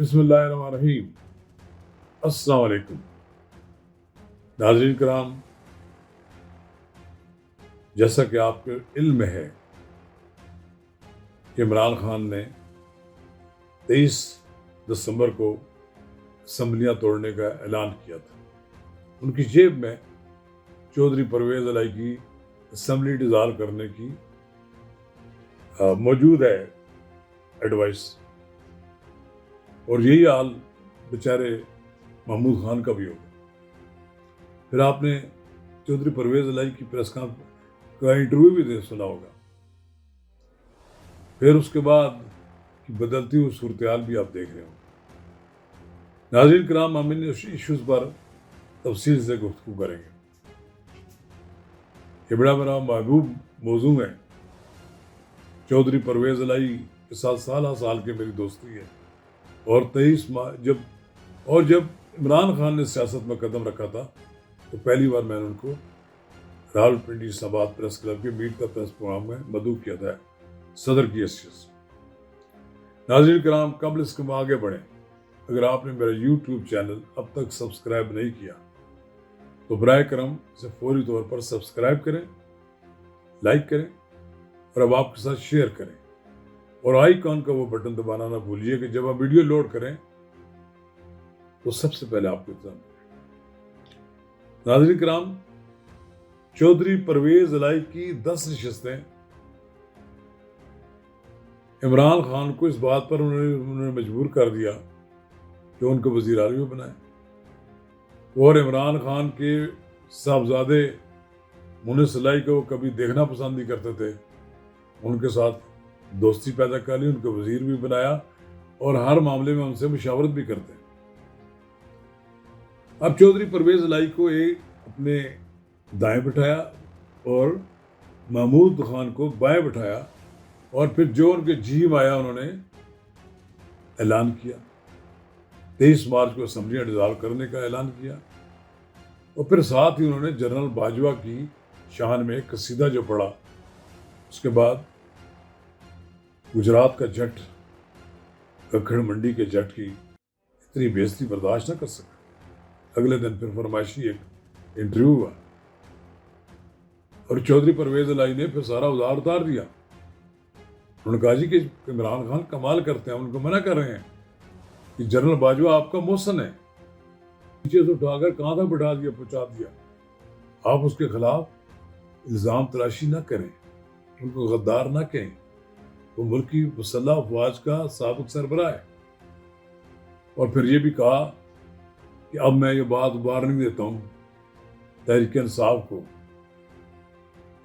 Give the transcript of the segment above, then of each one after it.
بسم اللہ الرحمن الرحیم۔ السلام علیکم ناظرین کرام، جیسا کہ آپ کو علم ہے کہ عمران خان نے 23 دسمبر کو اسمبلیاں توڑنے کا اعلان کیا تھا۔ ان کی جیب میں چودھری پرویز الہی کی اسمبلی ڈیزالو کرنے کی موجود ہے ایڈوائس، اور یہی حال بیچارے محمود خان کا بھی ہوگا۔ پھر آپ نے چودھری پرویز الہی کی پریس کانفرنس کا انٹرویو بھی سنا ہوگا۔ پھر اس کے بعد کی بدلتی ہوئی صورتحال بھی آپ دیکھ رہے ہوں۔ ناظرین کرام، ہم ان ایشوز پر تفصیل سے گفتگو کریں گے۔ یہ بڑا میرا محبوب موضوع ہے۔ چودھری پرویز الہی کے ساتھ سال کی میری دوستی ہے، اور 23 ماہ جب عمران خان نے سیاست میں قدم رکھا تھا تو پہلی بار میں نے ان کو راولپنڈی اسلام آباد پریس کلب کے میٹ دا پریس پروگرام میں مدعو کیا تھا صدر کی حیثیت سے۔ ناظرین کرام، قبل اس کے آگے بڑھیں، اگر آپ نے میرا یوٹیوب چینل اب تک سبسکرائب نہیں کیا تو برائے کرم اسے فوری طور پر سبسکرائب کریں، لائک کریں، اور اب آپ کے ساتھ شیئر کریں، اور آئیکن کا وہ بٹن دبانا نہ بھولیے کہ جب آپ ویڈیو لوڈ کریں تو سب سے پہلے آپ کو اطلاع ملے۔ ناظرین کرام، چودھری پرویز الہی کی 10 نشستیں عمران خان کو اس بات پر انہوں نے مجبور کر دیا کہ ان کو وزیر اعظم بنائے، اور عمران خان کے صاحبزادے مونس الہی کو وہ کبھی دیکھنا پسند نہیں کرتے تھے، ان کے ساتھ دوستی پیدا کر لی، ان کو وزیر بھی بنایا، اور ہر معاملے میں ان سے مشاورت بھی کرتے ہیں۔ اب چودھری پرویز الہی کو ایک اپنے دائیں بٹھایا اور محمود خان کو بائیں بٹھایا، اور پھر جو ان کے جی میں آیا انہوں نے اعلان کیا۔ 23 مارچ کو اسمبلیاں ڈیزالو کرنے کا اعلان کیا، اور پھر ساتھ ہی انہوں نے جنرل باجوہ کی شان میں ایک قصیدہ جو پڑھا۔ اس کے بعد گجرات کا جٹ ککڑ منڈی کے جٹ کی اتنی بے عزتی برداشت نہ کر سکا۔ اگلے دن پھر فرمائشی ایک انٹرویو ہوا، اور چودھری پرویز الہی نے پھر سارا اوزار اتار دیا۔ انہوں نے کہا جی کہ عمران خان کمال کرتے ہیں، ان کو منع کر رہے ہیں کہ جنرل باجوہ آپ کا محسن ہے، نیچے سے اٹھا کر کہاں تک بٹھا دیا، پہنچا دیا۔ آپ اس کے خلاف الزام تراشی نہ کریں، ان کو غدار نہ کہیں، وہ ملکی مسلح افواج کا سابق سربراہ ہے۔ اور پھر یہ بھی کہا کہ اب میں یہ بات وارننگ دیتا ہوں تحریک انصاف کو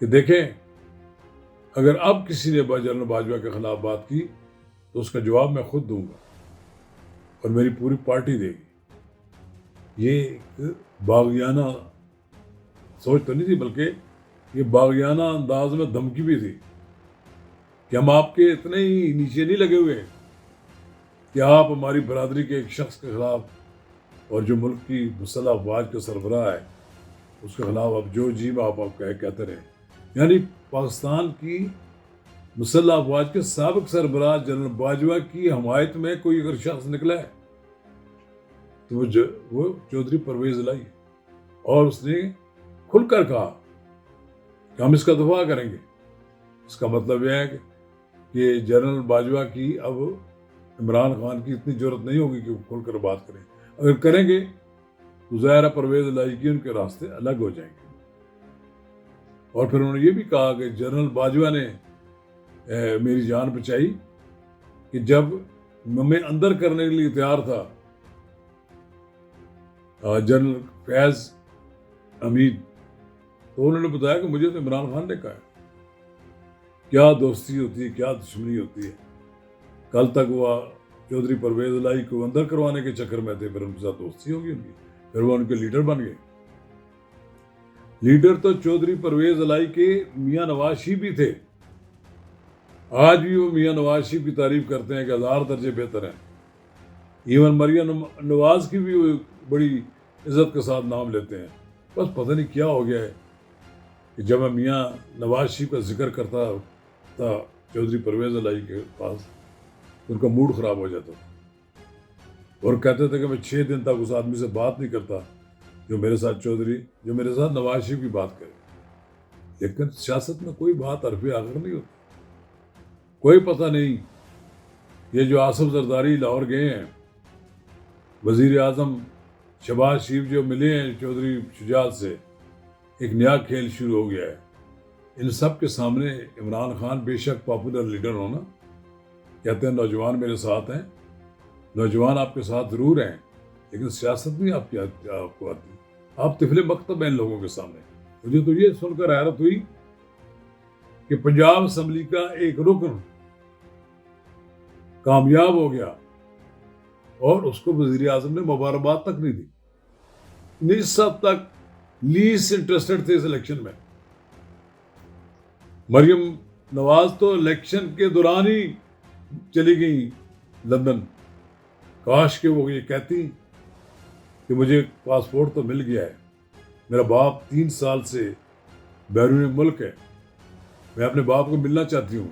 کہ دیکھیں، اگر اب کسی نے جنرل باجوہ کے خلاف بات کی تو اس کا جواب میں خود دوں گا، اور میری پوری پارٹی دے گی۔ یہ ایک باغیانہ سوچ تو نہیں تھی، بلکہ یہ باغیانہ انداز میں دھمکی بھی تھی کہ ہم آپ کے اتنے ہی نیچے نہیں لگے ہوئے کہ آپ ہماری برادری کے ایک شخص کے خلاف، اور جو ملک کی مسلح افواج کا سربراہ ہے اس کے خلاف اب جو جی میں آپ کہتے رہے۔ یعنی پاکستان کی مسلح افواج کے سابق سربراہ جنرل باجوہ کی حمایت میں کوئی اگر شخص نکلا ہے تو وہ چودھری پرویز الہی ہے، اور اس نے کھل کر کہا کہ ہم اس کا دفاع کریں گے۔ اس کا مطلب یہ ہے کہ جنرل باجوہ کی اب عمران خان کی اتنی جرأت نہیں ہوگی کہ وہ کھل کر بات کریں۔ اگر کریں گے تو ظاہر پرویز الہی کی ان کے راستے الگ ہو جائیں گے۔ اور پھر انہوں نے یہ بھی کہا کہ جنرل باجوہ نے میری جان بچائی کہ جب میں اندر کرنے کے لیے تیار تھا جنرل فیض حمید، تو انہوں نے بتایا کہ مجھے تو عمران خان نے کہا ہے۔ کیا دوستی ہوتی ہے، کیا دشمنی ہوتی ہے۔ کل تک وہ چودھری پرویز الہی کو اندر کروانے کے چکر میں تھے، پھر ان کے ساتھ دوستی ہوگی ان کی، پھر وہ ان کے لیڈر بن گئے۔ لیڈر تو چودھری پرویز الہی کے میاں نواز شریف بھی تھے۔ آج بھی وہ میاں نواز شریف کی تعریف کرتے ہیں کہ 1000 درجے بہتر ہیں۔ ایون مریم نواز کی بھی وہ بڑی عزت کے ساتھ نام لیتے ہیں۔ بس پتہ نہیں کیا ہو گیا ہے کہ جب میں میاں نواز شریف کا ذکر کرتا تھا چودھری پرویز الہی کے پاس، ان کا موڈ خراب ہو جاتا تھا۔ اور کہتے تھے کہ میں 6 دن تک اس آدمی سے بات نہیں کرتا جو میرے ساتھ چودھری، جو میرے ساتھ نواز شریف کی بات کرے. لیکن سیاست میں کوئی بات حرف آخر نہیں ہوتی. کوئی پتہ نہیں. یہ جو آصف زرداری لاہور گئے ہیں، وزیر اعظم شہباز شریف جو ملے ہیں چودھری شجاعت سے، ایک نیا کھیل شروع ہو گیا ہے. ان سب کے سامنے عمران خان بے شک پاپولر لیڈر ہونا، کہتے ہیں نوجوان میرے ساتھ ہیں. نوجوان آپ کے ساتھ ضرور ہیں، لیکن سیاست نہیں آپ کو آتی. آپ طفل مکتب ہیں ان لوگوں کے سامنے. مجھے تو یہ سن کر حیرت ہوئی کہ پنجاب اسمبلی کا ایک رکن کامیاب ہو گیا اور اس کو وزیر اعظم نے مبارکباد تک نہیں دی. اس حد تک لیسٹ انٹرسٹڈ تھے اس الیکشن میں. مریم نواز تو الیکشن کے دوران ہی چلی گئی لندن. کاش کہ وہ یہ کہتی کہ مجھے پاسپورٹ تو مل گیا ہے، میرا باپ 3 سال سے بیرون ملک ہے، میں اپنے باپ کو ملنا چاہتی ہوں،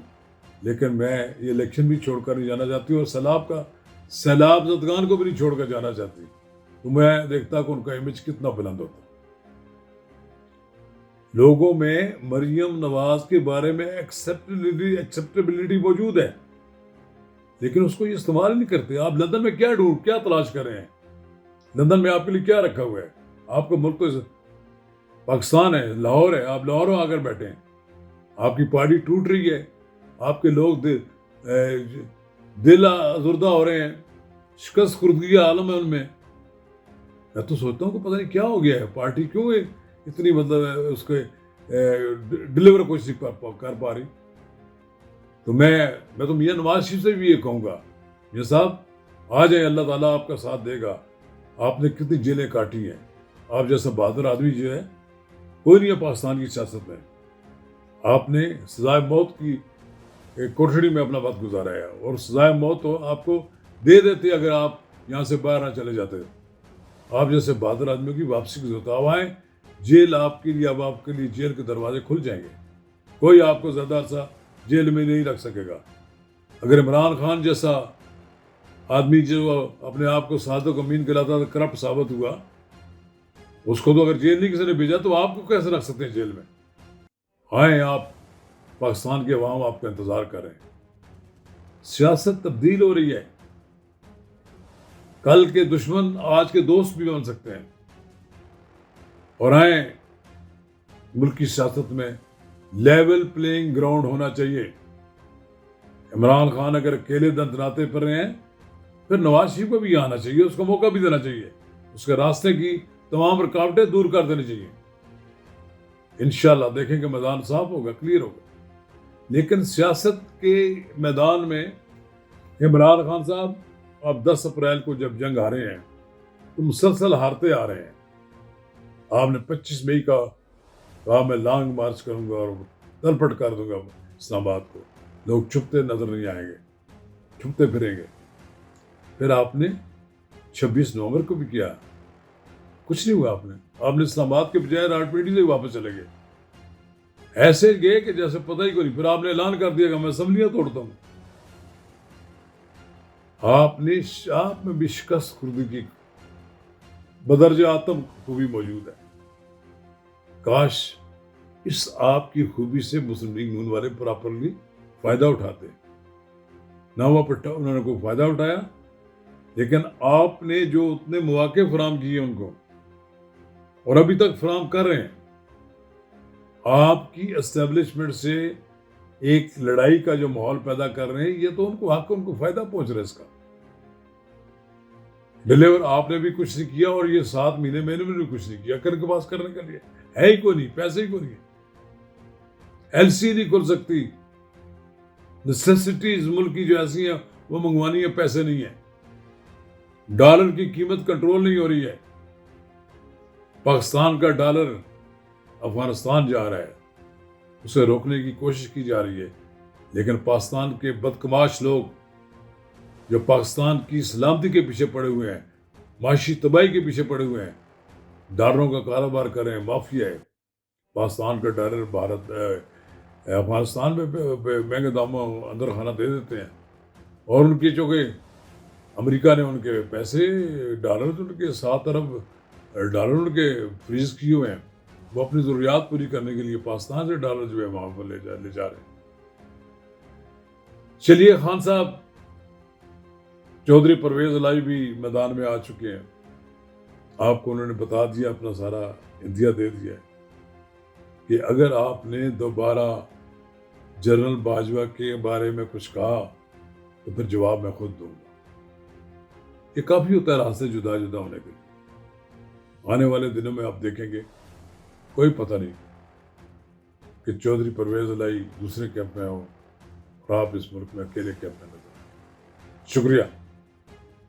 لیکن میں یہ الیکشن بھی چھوڑ کر نہیں جانا چاہتی اور سیلاب زدگان کو بھی نہیں چھوڑ کر جانا چاہتی. تو میں دیکھتا کہ ان کا امیج کتنا بلند ہوتا. لوگوں میں مریم نواز کے بارے میں ایکسیپٹیبلٹی موجود ہے، لیکن اس کو یہ استعمال نہیں کرتے. آپ لندن میں کیا تلاش کر رہے ہیں؟ لندن میں آپ کے لیے کیا رکھا ہوا ہے؟ آپ کا ملک تو پاکستان ہے، لاہور ہے. آپ لاہور آ کر بیٹھے ہیں. آپ کی پارٹی ٹوٹ رہی ہے، آپ کے لوگ دل آزردہ ہو رہے ہیں، شکست خوردگی عالم ہے ان میں. میں تو سوچتا ہوں کہ پتہ نہیں کیا ہو گیا ہے، پارٹی کیوں اتنی اس کے ڈلیور کچھ نہیں کر پا رہی. تو میں تو میاں نواز شریف سے بھی یہ کہوں گا، میاں صاحب آ جائیں، اللہ تعالیٰ آپ کا ساتھ دے گا. آپ نے کتنی جیلیں کاٹی ہیں. آپ جیسا بہادر آدمی جو ہے کوئی نہیں ہے پاکستان کی سیاست میں. آپ نے سزائے موت کی کوٹڑی میں اپنا وقت گزارا ہے، اور سزائے موت تو آپ کو دے دیتے اگر آپ یہاں سے باہر نہ چلے جاتے. آپ جیسے بہادر آدمیوں کی واپسی کی ضرورت ہے. اب آئیں جیل آپ کے لیے، اب آپ کے لیے جیل کے دروازے کھل جائیں گے. کوئی آپ کو زیادہ عرصہ جیل میں نہیں رکھ سکے گا. اگر عمران خان جیسا آدمی جو اپنے آپ کو صادق امین کہلاتا تھا کرپٹ ثابت ہوا، اس کو تو اگر جیل نہیں کسی نے بھیجا تو آپ کو کیسے رکھ سکتے ہیں جیل میں؟ آئیں، آپ پاکستان کے عوام آپ کا انتظار کر رہے ہیں. سیاست تبدیل ہو رہی ہے. کل کے دشمن آج کے دوست بھی بن سکتے ہیں. اور آئیں، ملک کی سیاست میں لیول پلینگ گراؤنڈ ہونا چاہیے. عمران خان اگر اکیلے دندناتے پھر رہے ہیں، پھر نواز شریف کو بھی آنا چاہیے، اس کو موقع بھی دینا چاہیے. اس کے راستے کی تمام رکاوٹیں دور کر دینی چاہیے. انشاءاللہ دیکھیں کہ میدان صاف ہوگا، کلیئر ہوگا. لیکن سیاست کے میدان میں عمران خان صاحب آپ 10 اپریل کو جب جنگ ہارے ہیں تو مسلسل ہارتے آ رہے ہیں. آپ نے 25 مئی کا کہا میں لانگ مارچ کروں گا اور تلپٹ کر دوں گا اسلام آباد کو. لوگ چھپتے نظر نہیں آئیں گے، چھپتے پھریں گے. پھر آپ نے 26 نومبر کو بھی کیا، کچھ نہیں ہوا. آپ نے اسلام آباد کے بجائے راولپنڈی سے واپس چلے گئے. ایسے گئے کہ جیسے پتہ ہی کوئی نہیں. پھر آپ نے اعلان کر دیا کہ میں اسمبلیاں توڑتا ہوں. آپ میں بھی شکست خوردگی بدرجہ آتم خوبی موجود ہے. کاش اس آپ کی خوبی سے مسلم لیگ نون والے پراپرلی فائدہ اٹھاتے. نہ انہوں نے کوئی فائدہ اٹھایا. لیکن آپ نے جو اتنے مواقع فراہم کیے ان کو، اور ابھی تک فراہم کر رہے ہیں، آپ کی اسٹیبلشمنٹ سے ایک لڑائی کا جو ماحول پیدا کر رہے ہیں، یہ تو ان کو حق، ان کو فائدہ پہنچ رہا ہے اس کا. ڈلیور آپ نے بھی کچھ نہیں کیا، اور یہ 7 مہینے میں نے بھی کچھ نہیں کیا. کن کے پاس کرنے کے لیے ہے ہی کوئی نہیں، پیسے ہی کوئی نہیں. ایل سی نہیں کھل سکتی. نیسیسٹیز ملک کی جو ایسی ہیں وہ منگوانی ہے، پیسے نہیں ہیں. ڈالر کی قیمت کنٹرول نہیں ہو رہی ہے. پاکستان کا ڈالر افغانستان جا رہا ہے، اسے روکنے کی کوشش کی جا رہی ہے. لیکن پاکستان کے بدکماش لوگ جو پاکستان کی سلامتی کے پیچھے پڑے ہوئے ہیں، معاشی تباہی کے پیچھے پڑے ہوئے ہیں، ڈالروں کا کاروبار کر رہے ہیں، مافیا ہے. پاکستان کا ڈالر افغانستان میں مہنگے داموں اندر خانہ دے دیتے ہیں. اور ان کی چونکہ امریکہ نے ان کے پیسے ڈالر ان کے 7 ارب ڈالر ان کے فریز کیے ہوئے ہیں. وہ اپنی ضروریات پوری کرنے کے لیے پاکستان سے ڈالر جو ہے وہاں پر لے جا رہے ہیں. چلیے خان صاحب چودھری پرویز الہی بھی میدان میں آ چکے ہیں. آپ کو انہوں نے بتا دیا, اپنا سارا انتیا دے دیا ہے کہ اگر آپ نے دوبارہ جنرل باجوہ کے بارے میں کچھ کہا تو پھر جواب میں خود دوں گا. یہ کافی ہوتا ہے راستے جدا جدا ہونے کے. آنے والے دنوں میں آپ دیکھیں گے کوئی پتہ نہیں کہ چودھری پرویز الہی دوسرے کیمپ میں ہوں اور آپ اس ملک میں اکیلے کیمپ میں نظر آئیں. شکریہ.